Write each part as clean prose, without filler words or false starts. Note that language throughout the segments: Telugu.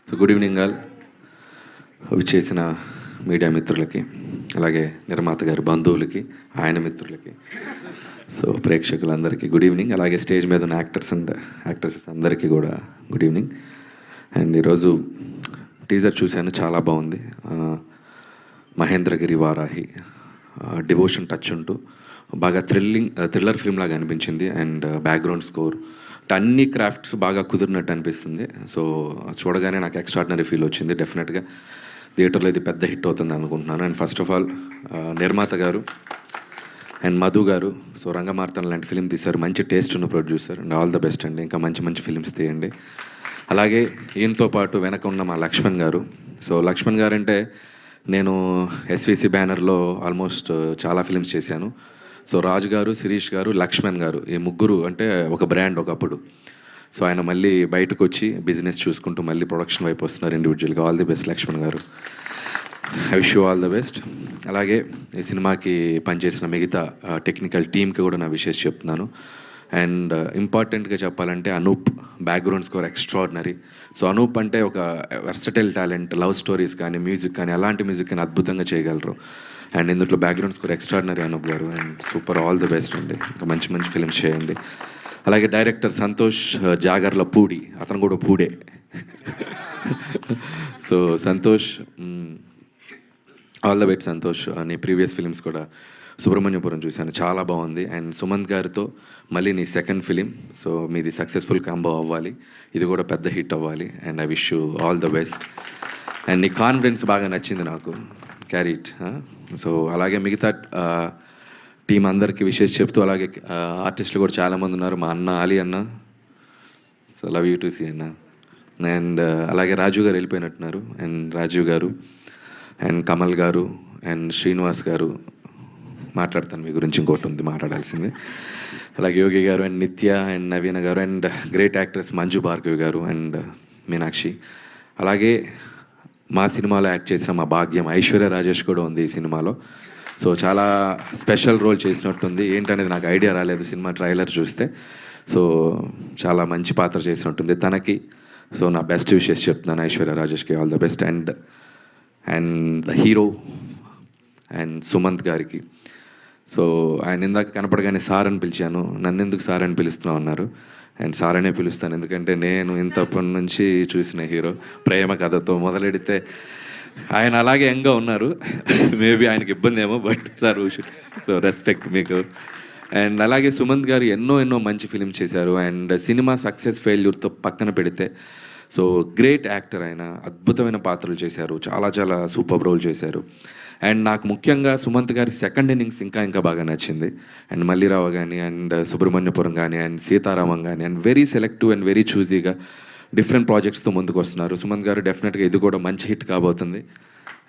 So good evening all. చేసిన మీడియా మిత్రులకి, అలాగే నిర్మాత గారి బంధువులకి, ఆయన మిత్రులకి, సో ప్రేక్షకులందరికీ గుడ్ ఈవినింగ్. అలాగే స్టేజ్ మీద ఉన్న యాక్టర్స్ అండ్ యాక్ట్రెసెస్ అందరికీ కూడా గుడ్ ఈవినింగ్. అండ్ ఈరోజు టీజర్ చూశాను, చాలా బాగుంది. మహేంద్రగిరి వారాహి డివోషన్ టచ్ ఉంటూ బాగా థ్రిల్లర్ ఫిల్మ్ లాగా అనిపించింది. అండ్ బ్యాక్గ్రౌండ్ స్కోర్ అన్ని క్రాఫ్ట్స్ బాగా కుదిరినట్టు అనిపిస్తుంది. సో చూడగానే నాకు ఎక్స్ట్రాడినరీ ఫీల్ వచ్చింది. డెఫినెట్గా థియేటర్లో ఇది పెద్ద హిట్ అవుతుంది అనుకుంటున్నాను. అండ్ ఫస్ట్ ఆఫ్ ఆల్ నిర్మాత గారు అండ్ మధు గారు, సో రంగమార్తన లాంటి ఫిలిం తీశారు, మంచి టేస్ట్ ఉన్న producer. And all the best అండి, ఇంకా మంచి మంచి ఫిలిమ్స్ తీయండి. అలాగే ఈయనతో పాటు వెనక ఉన్న మా లక్ష్మణ్ గారు. సో లక్ష్మణ్ గారు అంటే నేను ఎస్విసి బ్యానర్లో ఆల్మోస్ట్ చాలా ఫిలిమ్స్ చేశాను. సో రాజు గారు, శిరీష్ గారు, లక్ష్మణ్ గారు, ఈ ముగ్గురు అంటే ఒక బ్రాండ్ ఒకప్పుడు. సో ఆయన మళ్ళీ బయటకు వచ్చి బిజినెస్ చూసుకుంటూ మళ్ళీ ప్రొడక్షన్ వైపు వస్తున్నారు ఇండివిజువల్గా. ఆల్ ది బెస్ట్ లక్ష్మణ్ గారు, I wish you all the best. అలాగే ఈ సినిమాకి పనిచేసిన మిగతా టెక్నికల్ టీమ్కి కూడా నా విషెస్ చెప్తున్నాను. అండ్ ఇంపార్టెంట్గా చెప్పాలంటే Anoop background score extraordinary. So Anoop అంటే ఒక వెర్సటైల్ టాలెంట్, లవ్ స్టోరీస్ కానీ మ్యూజిక్ కానీ అలాంటి మ్యూజిక్ కానీ అద్భుతంగా చేయగలరు. అండ్ ఇందులో బ్యాక్గ్రౌండ్ స్కోర్ ఎక్స్ట్రాడినరీ అనూప్ గారు. And super, all the best అండి, ఇంకా మంచి మంచి ఫిల్మ్స్ చేయండి. అలాగే డైరెక్టర్ సంతోష్ జాగర్ల పూడి, అతను కూడా పూడే. So Santosh, all the best Santosh. నీ ప్రీవియస్ ఫిలిమ్స్ కూడా సుబ్రహ్మణ్యపురం చూశాను, చాలా బాగుంది. అండ్ సుమంత్ గారితో మళ్ళీ నీ సెకండ్ ఫిలిం, సో మీది సక్సెస్ఫుల్ కాంబో అవ్వాలి, ఇది కూడా పెద్ద హిట్ అవ్వాలి. And I wish you all the best. And నీ కాన్ఫిడెన్స్ బాగా నచ్చింది నాకు, క్యారీ ఇట్. సో అలాగే మిగతా టీం అందరికీ విషెస్ చెప్తూ, అలాగే ఆర్టిస్టులు కూడా చాలామంది ఉన్నారు. మా అన్న అలీ అన్న, so love you to see అన్న. అండ్ అలాగే రాజు గారు వెళ్ళిపోయినట్టున్నారు. అండ్ రాజీవ్ గారు అండ్ కమల్ గారు అండ్ శ్రీనివాస్ గారు, మాట్లాడతాను మీ గురించి, ఇంకోటి ఉంది మాట్లాడాల్సింది. అలాగే యోగి గారు అండ్ నిత్య అండ్ నవీన గారు and great actress Manju Bhargavi గారు అండ్ మీనాక్షి. అలాగే మా సినిమాలో యాక్ట్ చేసిన మా భాగ్యం ఐశ్వర్య రాజేష్ కూడా ఉంది ఈ సినిమాలో. సో చాలా స్పెషల్ రోల్ చేసినట్టుంది, ఏంటనేది నాకు ఐడియా రాలేదు సినిమా ట్రైలర్ చూస్తే. సో చాలా మంచి పాత్ర చేసినట్టుంది తనకి. సో నా బెస్ట్ విషెస్ చెప్తున్నాను ఐశ్వర్య రాజేష్కి, all the best. And the hero and Sumanth గారికి. సో ఆయన ఇందాక కనపడగానే సార్ అని పిలిచాను, నన్ను ఎందుకు సార్ అని పిలుస్తున్నావు అన్నారు. అండ్ సార్ అనే పిలుస్తాను, ఎందుకంటే నేను ఇంతప్పటి నుంచి చూసిన హీరో. ప్రేమ కథతో మొదలెడితే ఆయన అలాగే యంగ్గా ఉన్నారు, మేబీ ఆయనకి ఇబ్బంది ఏమో, బట్ సార్ సో రెస్పెక్ట్ మీకు. అండ్ అలాగే సుమంత్ గారు ఎన్నో మంచి ఫిలిం చేశారు. అండ్ సినిమా సక్సెస్ ఫెయిల్యూర్తో పక్కన పెడితే సో గ్రేట్ యాక్టర్, ఆయన అద్భుతమైన పాత్రలు చేశారు, చాలా సూపర్ రోల్ చేశారు. అండ్ నాకు ముఖ్యంగా సుమంత్ గారి సెకండ్ ఇన్నింగ్స్ ఇంకా బాగా నచ్చింది. అండ్ మల్లిరావు కానీ అండ్ సుబ్రహ్మణ్యపురం కానీ అండ్ సీతారామం కానీ and very selective and very చూజీగా డిఫరెంట్ ప్రాజెక్ట్స్తో ముందుకు వస్తున్నారు సుమంత్ గారు. డెఫినెట్గా ఇది కూడా మంచి హిట్ కాబోతుంది.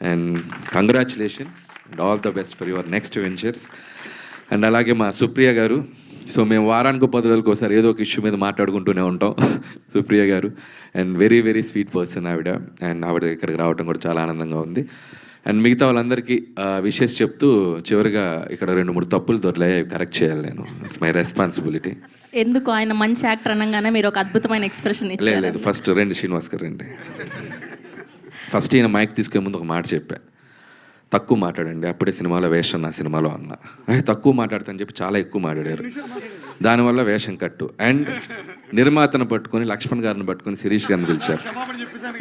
And congratulations and all the best for your next ventures. And అలాగే మా సుప్రియ గారు, సో మేము వారానికి 10 రోజులకు ఒకసారి ఏదో ఒక ఇష్యూ మీద మాట్లాడుకుంటూనే ఉంటాం. సుప్రియ గారు అండ్ వెరీ స్వీట్ పర్సన్ ఆవిడ. అండ్ ఆవిడ ఇక్కడికి రావడం కూడా చాలా ఆనందంగా ఉంది. అండ్ మిగతా వాళ్ళందరికీ విషెస్ చెప్తూ, చివరిగా ఇక్కడ 2-3 తప్పులు దొరలే, కరెక్ట్ చేయాలి నేను, ఇట్స్ మై రెస్పాన్సిబిలిటీ. ఎందుకు ఆయన మంచి యాక్టర్ అనగానే మీరు ఒక అద్భుతమైన ఎక్స్ప్రెషన్ ఇచ్చారు? లేదు, ఫస్ట్ రండి శ్రీనివాస్ గారు రండి. ఫస్ట్ ఈయన మైక్ తీసుకునే ముందు ఒక మాట చెప్పా, తక్కువ మాట్లాడండి, అప్పుడే సినిమాలో వేషం నా సినిమాలో అన్న. తక్కువ మాట్లాడతానని చెప్పి చాలా ఎక్కువ మాట్లాడారు, దానివల్ల వేషం కట్టు. అండ్ నిర్మాతను పట్టుకొని, లక్ష్మణ్ గారిని పట్టుకొని శిరీష్ గారిని పిలిచారు.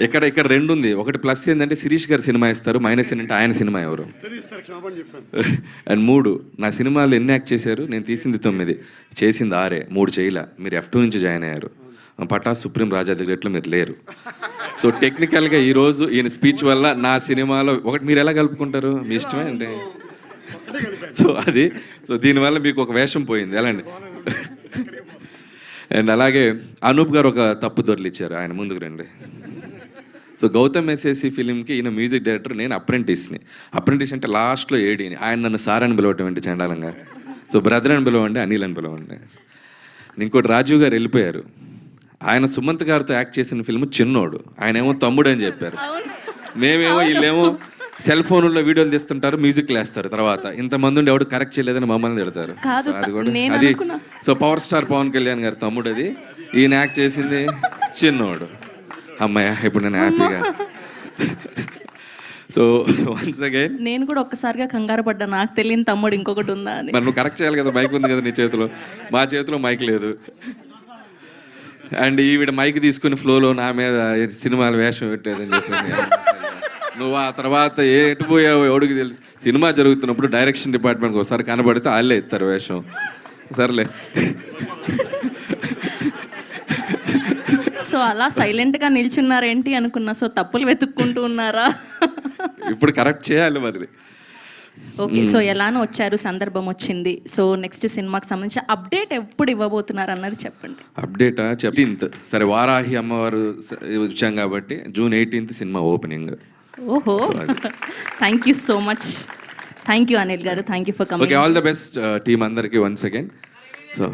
ఇక్కడ 2 ఉంది. ఒకటి ప్లస్ ఏంటంటే శిరీష్ గారు సినిమా ఇస్తారు, మైనస్ ఏంటంటే ఆయన సినిమా ఎవరు. అండ్ 3, నా సినిమాలో ఎన్ని యాక్ట్ చేశారు? నేను తీసింది 9, చేసింది 6, 3 చేయలే. మీరు F2 నుంచి జాయిన్ అయ్యారు. పటాస్ సుప్రీం రాజా దగ్గరట్లో మీరు లేరు. సో టెక్నికల్గా ఈరోజు ఈయన స్పీచ్ వల్ల నా సినిమాలో ఒకటి మీరు ఎలా కలుపుకుంటారు, మీ ఇష్టమే అంటే. సో దీనివల్ల మీకు ఒక వేషం పోయింది, ఎలా అండి. అండ్ అలాగే అనూప్ గారు ఒక తప్పు దొరికిచ్చారు, ఆయన ముందుకు రండి. సో గౌతమ్ ఎస్ఎస్సి ఫిలింకి ఈయన మ్యూజిక్ డైరెక్టర్, నేను అప్రెంటిస్ని. అప్రెంటిస్ అంటే లాస్ట్లో ఏడీని, ఆయన నన్ను సార్ అని పిలవటం ఏంటి చండాలంగా. సో బ్రదర్ అని పిలవండి, అనిల్ అని పిలవండి. ఇంకోటి రాజీవ్ గారు వెళ్ళిపోయారు, ఆయన సుమంత్ గారితో యాక్ట్ చేసిన ఫిల్మ్ చిన్నోడు, ఆయన ఏమో తమ్ముడు అని చెప్పారు. మేమేమో వీళ్ళేమో సెల్ ఫోన్లో వీడియోలు తీస్తుంటారు, మ్యూజిక్ వేస్తారు, తర్వాత ఇంతమంది ఉండి ఎవడు కరెక్ట్ చేయలేదని మమ్మల్ని తిడతారు. అది కూడా అది. So power star Pawan Kalyan గారి తమ్ముడు అది, ఈయన యాక్ట్ చేసింది చిన్నోడు. అమ్మాయ ఇప్పుడు నేను హ్యాపీగా. సో వన్స్ అగైన్ నేను కూడా ఒక్కసారిగా కంగారు పడ్డా, నాకు తెలియని తమ్ముడు ఇంకొకటి ఉందా అని. మరి నువ్వు కరెక్ట్ చేయాలి కదా, మైక్ ఉంది కదా నీ చేతిలో, మా చేతిలో మైక్ లేదు. అండ్ ఈవిడ మైక్ తీసుకుని ఫ్లోలో నా మీద సినిమాలు వేషం పెట్టేదని చెప్పింది. నువ్వు ఆ తర్వాత ఎటు పోయావు ఎవడికి తెలుసు. సినిమా జరుగుతున్నప్పుడు డైరెక్షన్ డిపార్ట్మెంట్కి ఒకసారి కనబడితే వాళ్ళే ఇస్తారు వేషం. సర్లే. సో అలా సైలెంట్గా నిల్చున్నారేంటి అనుకున్నా. సో తప్పులు వెతుక్కుంటూ ఉన్నారా? ఇప్పుడు కరెక్ట్ చేయాలి మరి. ఓకే, సో ఎలానో వచ్చారు, సందర్భం వచ్చింది. సో నెక్స్ట్ సినిమాకి సంబంధించి అప్డేట్ ఎప్పుడు ఇవ్వబోతున్నారు అన్నది చెప్పండి. అప్డేటా 18th. సరే, వారాహి అమ్మవారు వచ్చాం కాబట్టి June 18th సినిమా ఓపెనింగ్. ఓహో, thank you so much. Thank you Anil garu, thank you for coming. Okay, all the best team అందరికీ వన్స్ అగైన్. సో